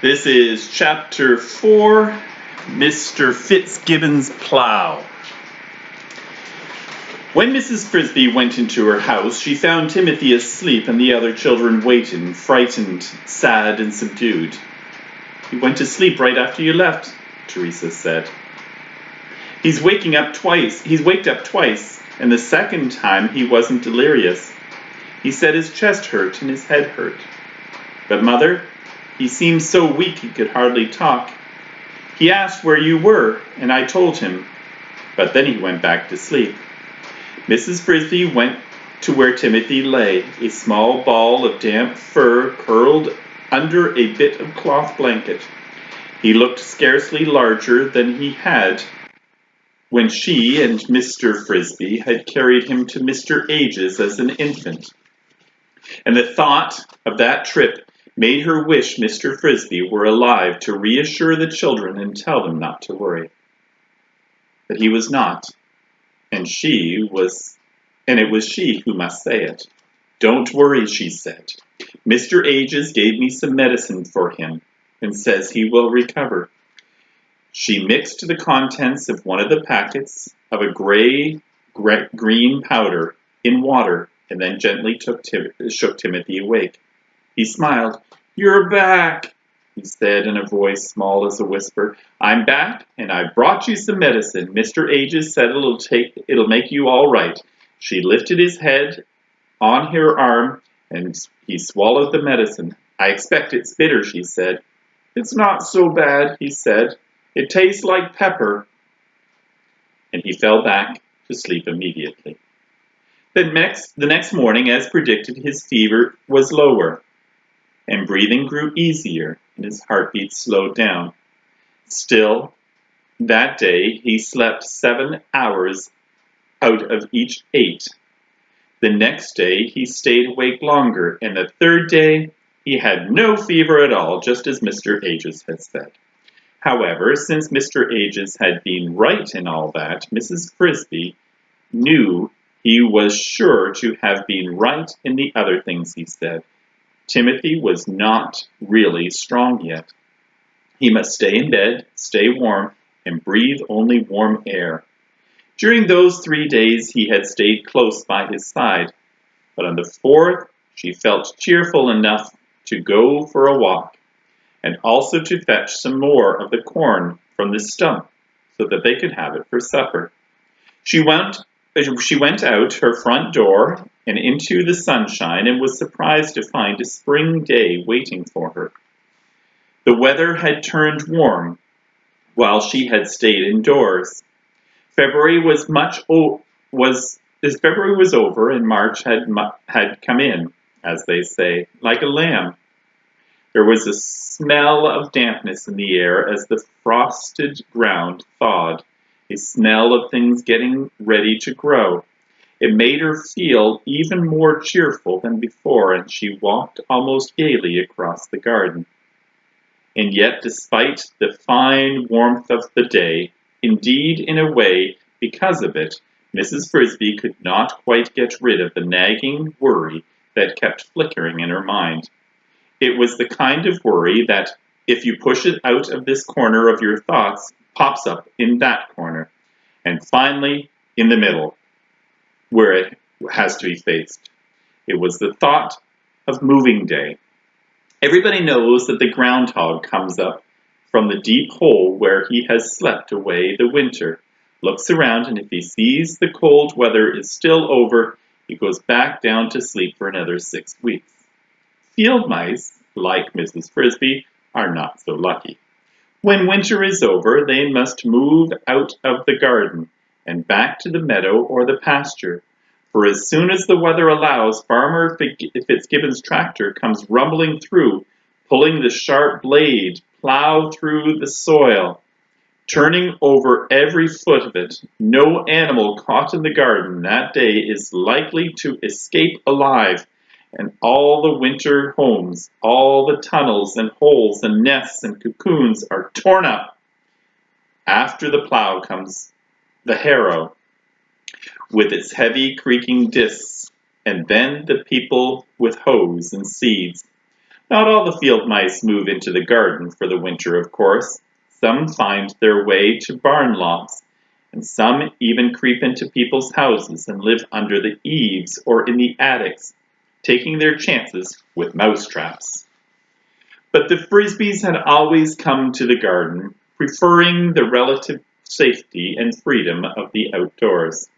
This is Chapter 4, Mr. Fitzgibbon's Plow. When Mrs. Frisby went into her house, she found Timothy asleep and the other children waiting, frightened, sad, and subdued. "He went to sleep right after you left," Teresa said. He's waked up twice, and the second time he wasn't delirious. He said his chest hurt and his head hurt. But Mother, he seemed so weak he could hardly talk. He asked where you were, and I told him, but then he went back to sleep. Mrs. Frisby went to where Timothy lay, a small ball of damp fur curled under a bit of cloth blanket. He looked scarcely larger than he had when she and Mr. Frisby had carried him to Mr. H's as an infant. And the thought of that trip made her wish Mr. Frisby were alive to reassure the children and tell them not to worry. But he was not, and it was she who must say it. "Don't worry," she said. "Mr. H's gave me some medicine for him and says he will recover." She mixed the contents of one of the packets of a green powder in water and then gently shook Timothy awake. He smiled. "You're back," he said in a voice small as a whisper. "I'm back, and I brought you some medicine. Mr. H's said it'll make you all right." She lifted his head on her arm, and he swallowed the medicine. "I expect it's bitter," she said. "It's not so bad," he said. "It tastes like pepper." And he fell back to sleep immediately. The next morning, as predicted, his fever was lower, and breathing grew easier, and his heartbeat slowed down. Still, that day he slept 7 hours out of each 8. The next day he stayed awake longer, and the third day he had no fever at all, just as Mr. H's had said. However, since Mr. H's had been right in all that, Mrs. Frisby knew he was sure to have been right in the other things he said. Timothy was not really strong yet. He must stay in bed, stay warm, and breathe only warm air. During those 3 days he had stayed close by his side, but on the 4th she felt cheerful enough to go for a walk, and also to fetch some more of the corn from the stump so that they could have it for supper. She went out her front door and into the sunshine and was surprised to find a spring day waiting for her. The weather had turned warm while she had stayed indoors. February was over and March had come in, as they say, like a lamb. There was a smell of dampness in the air as the frosted ground thawed, a smell of things getting ready to grow. It made her feel even more cheerful than before, and she walked almost gaily across the garden. And yet, despite the fine warmth of the day, indeed, in a way, because of it, Mrs. Frisby could not quite get rid of the nagging worry that kept flickering in her mind. It was the kind of worry that, if you push it out of this corner of your thoughts, pops up in that corner, and finally in the middle, where it has to be faced. It was the thought of moving day. Everybody knows that the groundhog comes up from the deep hole where he has slept away the winter, looks around, and if he sees the cold weather is still over, he goes back down to sleep for another 6 weeks. Field mice, like Mrs. Frisby, are not so lucky. When winter is over, they must move out of the garden and back to the meadow or the pasture, for as soon as the weather allows, Farmer Fitzgibbon's tractor comes rumbling through, pulling the sharp blade plow through the soil, turning over every foot of it. No animal caught in the garden that day is likely to escape alive, and all the winter homes, all the tunnels and holes and nests and cocoons are torn up. After the plow comes the harrow with its heavy creaking discs, and then the people with hoes and seeds. Not all the field mice move into the garden for the winter, of course. Some find their way to barn lofts, and some even creep into people's houses and live under the eaves or in the attics, taking their chances with mouse traps. But the Frisbys had always come to the garden, preferring the relative safety and freedom of the outdoors.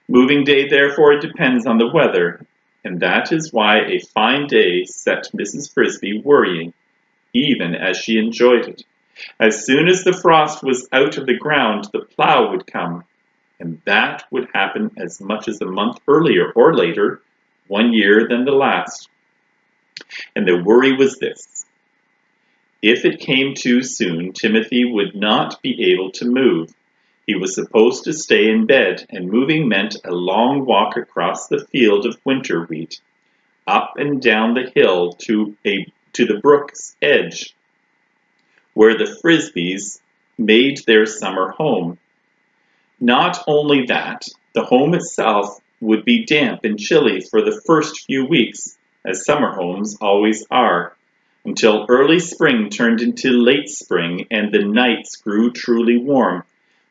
Moving day, therefore, depends on the weather, and that is why a fine day set Mrs. Frisby worrying, even as she enjoyed it. As soon as the frost was out of the ground, the plow would come, and that would happen as much as a month earlier or later, one year than the last. And the worry was this: if it came too soon, Timothy would not be able to move. He was supposed to stay in bed, and moving meant a long walk across the field of winter wheat, up and down the hill to the brook's edge, where the Frisbys made their summer home. Not only that, the home itself would be damp and chilly for the first few weeks, as summer homes always are, until early spring turned into late spring and the nights grew truly warm.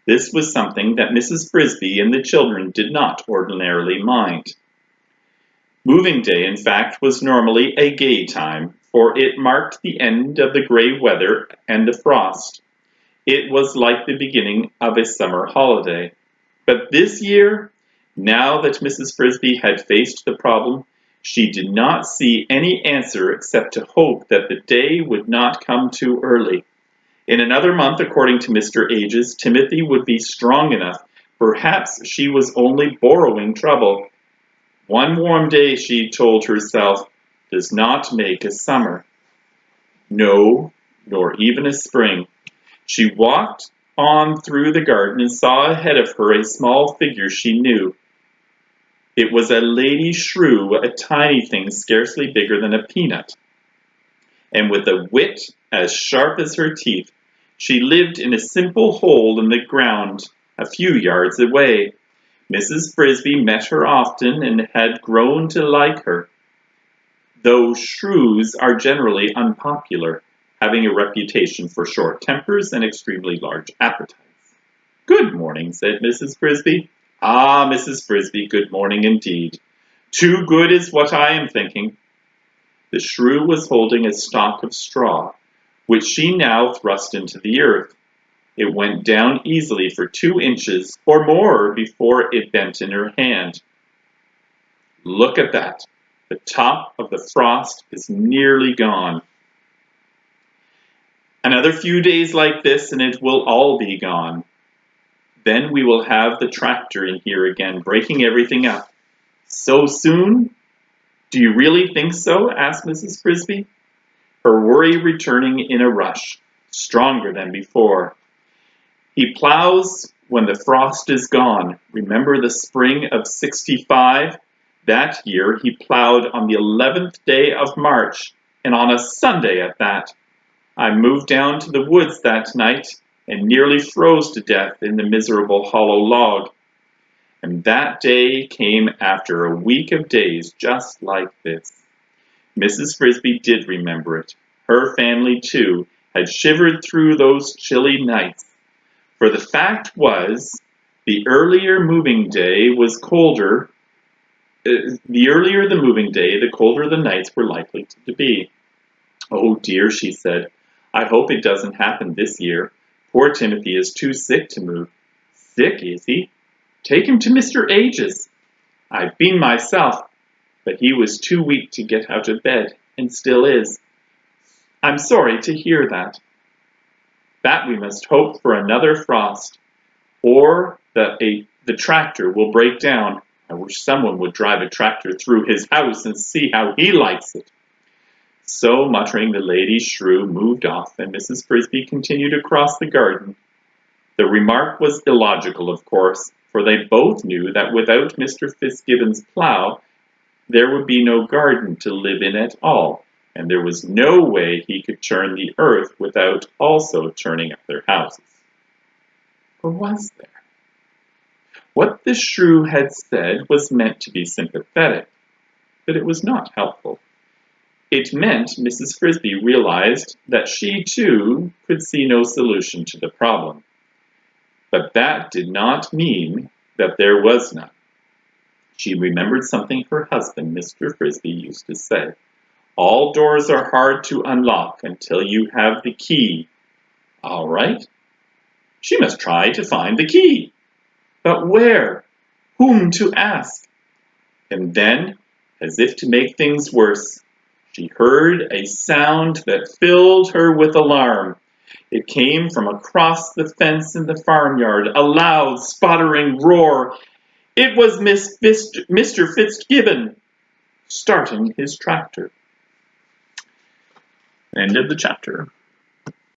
This was something that Mrs. Frisby and the children did not ordinarily mind. Moving day, in fact, was normally a gay time, for it marked the end of the gray weather and the frost. It was like the beginning of a summer holiday. But this year, now that Mrs. Frisby had faced the problem, she did not see any answer except to hope that the day would not come too early. In another month, according to Mr. Ages, Timothy would be strong enough. Perhaps she was only borrowing trouble. One warm day, she told herself, does not make a summer. No, nor even a spring. She walked on through the garden and saw ahead of her a small figure she knew. It was a lady shrew, a tiny thing scarcely bigger than a peanut, and with a wit as sharp as her teeth. She lived in a simple hole in the ground a few yards away. Mrs. Frisby met her often and had grown to like her, though shrews are generally unpopular, having a reputation for short tempers and extremely large appetites. "Good morning," said Mrs. Frisby. "Ah, Mrs. Frisby, good morning indeed. Too good is what I am thinking." The shrew was holding a stalk of straw, which she now thrust into the earth. It went down easily for 2 inches or more before it bent in her hand. "Look at that. The top of the frost is nearly gone. Another few days like this and it will all be gone. Then we will have the tractor in here again, breaking everything up." "So soon? Do you really think so?" asked Mrs. Frisby, her worry returning in a rush, stronger than before. "He plows when the frost is gone. Remember the spring of '65? That year he plowed on the 11th day of March, and on a Sunday at that. I moved down to the woods that night and nearly froze to death in the miserable hollow log. And that day came after a week of days just like this." Mrs. Frisby did remember it. Her family, too, had shivered through those chilly nights. For the fact was, the earlier the moving day, the colder the nights were likely to be. "Oh dear," she said, "I hope it doesn't happen this year. Poor Timothy is too sick to move." "Sick, is he? Take him to Mr. Ages. I've been myself, but he was too weak to get out of bed, and still is." "I'm sorry to hear that." "That we must hope for another frost, or that the tractor will break down. I wish someone would drive a tractor through his house and see how he likes it." So muttering, the lady shrew moved off, and Mrs. Frisby continued across the garden. The remark was illogical, of course, for they both knew that without Mr. Fitzgibbon's plow, there would be no garden to live in at all, and there was no way he could turn the earth without also turning up their houses. Or was there? What the shrew had said was meant to be sympathetic, but it was not helpful. It meant Mrs. Frisby realized that she, too, could see no solution to the problem. But that did not mean that there was none. She remembered something her husband, Mr. Frisby, used to say. All doors are hard to unlock until you have the key. All right. She must try to find the key. But where? Whom to ask? And then, as if to make things worse, she heard a sound that filled her with alarm. It came from across the fence in the farmyard, a loud, sputtering roar. It was Mr. Fitzgibbon, starting his tractor. End of the chapter.